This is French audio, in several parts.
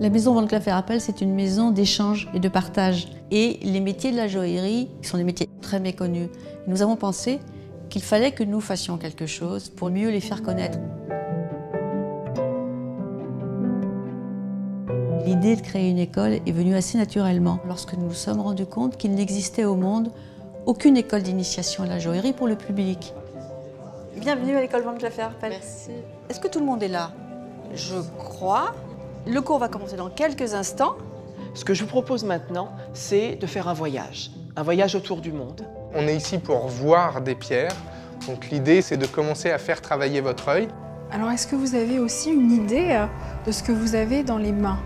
La maison Van Cleef & Arpels, c'est une maison d'échange et de partage. Et les métiers de la joaillerie sont des métiers très méconnus. Nous avons pensé qu'il fallait que nous fassions quelque chose pour mieux les faire connaître. L'idée de créer une école est venue assez naturellement lorsque nous nous sommes rendus compte qu'il n'existait au monde aucune école d'initiation à la joaillerie pour le public. Bienvenue à l'école Van Cleef & Arpels. Merci. Est-ce que tout le monde est là? Je crois. Le cours va commencer dans quelques instants. Ce que je vous propose maintenant, c'est de faire un voyage autour du monde. On est ici pour voir des pierres, donc l'idée c'est de commencer à faire travailler votre œil. Alors est-ce que vous avez aussi une idée de ce que vous avez dans les mains?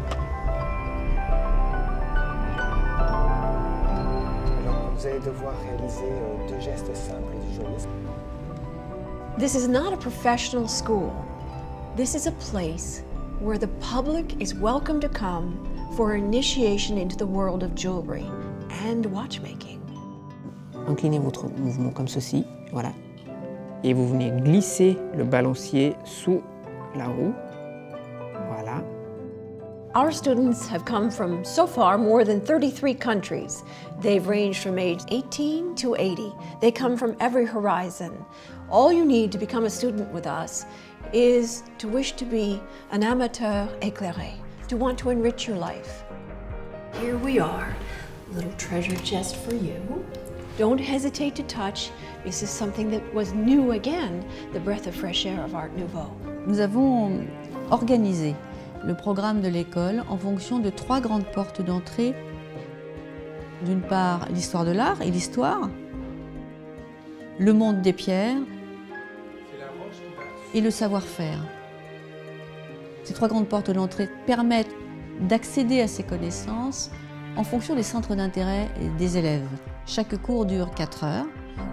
Alors vous allez devoir réaliser 2 gestes simples du joyeuse. This is not a professional school. This is a place where the public is welcome to come for initiation into the world of jewelry and watchmaking. Inclinez votre mouvement comme ceci, voilà. Et vous venez glisser le balancier sous la roue, voilà. Our students have come from, so far, more than 33 countries. They've ranged from age 18 to 80. They come from every horizon. All you need to become a student with us is to wish to be an amateur éclairé, to want to enrich your life. Here we are, a little treasure chest for you. Don't hesitate to touch. This is something that was new again, the breath of fresh air of Art Nouveau. Nous avons organisé le programme de l'école en fonction de 3 grandes portes d'entrée. D'une part, l'histoire de l'art et l'histoire, le monde des pierres et le savoir-faire. Ces 3 grandes portes d'entrée permettent d'accéder à ces connaissances en fonction des centres d'intérêt des élèves. Chaque cours dure 4 heures,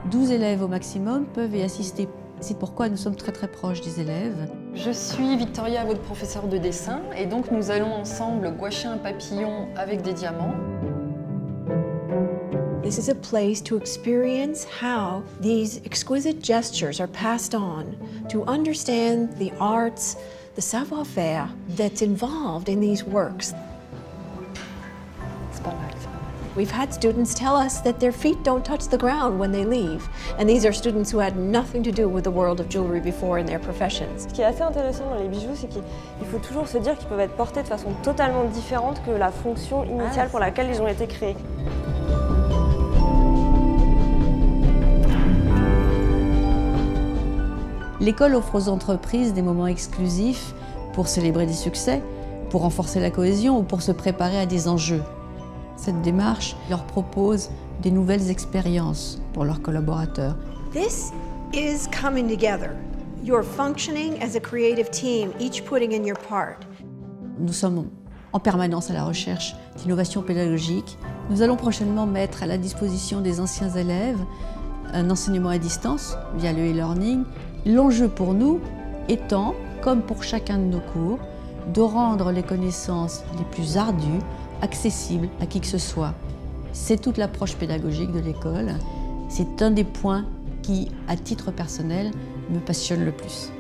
12 élèves au maximum peuvent y assister. C'est pourquoi nous sommes très proches des élèves. Je suis Victoria, votre professeure de dessin, et donc nous allons ensemble gouacher un papillon avec des diamants. This is a place to experience how these exquisite gestures are passed on, to understand the arts, the savoir-faire that's involved in these works. C'est pas mal, ça. We've had students tell us that their feet don't touch the ground when they leave, and these are students who had nothing to do with the world of jewelry before in their professions. Ce qui est assez intéressant dans les bijoux, c'est qu'il faut toujours se dire qu'ils peuvent être portés de façon totalement différente que la fonction initiale pour laquelle ils ont été créés. L'école offre aux entreprises des moments exclusifs pour célébrer des succès, pour renforcer la cohésion ou pour se préparer à des enjeux. Cette démarche leur propose des nouvelles expériences pour leurs collaborateurs. This is coming together. You're functioning as a creative team, each putting in your part. Nous sommes en permanence à la recherche d'innovations pédagogiques. Nous allons prochainement mettre à la disposition des anciens élèves un enseignement à distance via le e-learning. L'enjeu pour nous étant, comme pour chacun de nos cours, de rendre les connaissances les plus ardues accessibles à qui que ce soit. C'est toute l'approche pédagogique de l'école. C'est un des points qui, à titre personnel, me passionne le plus.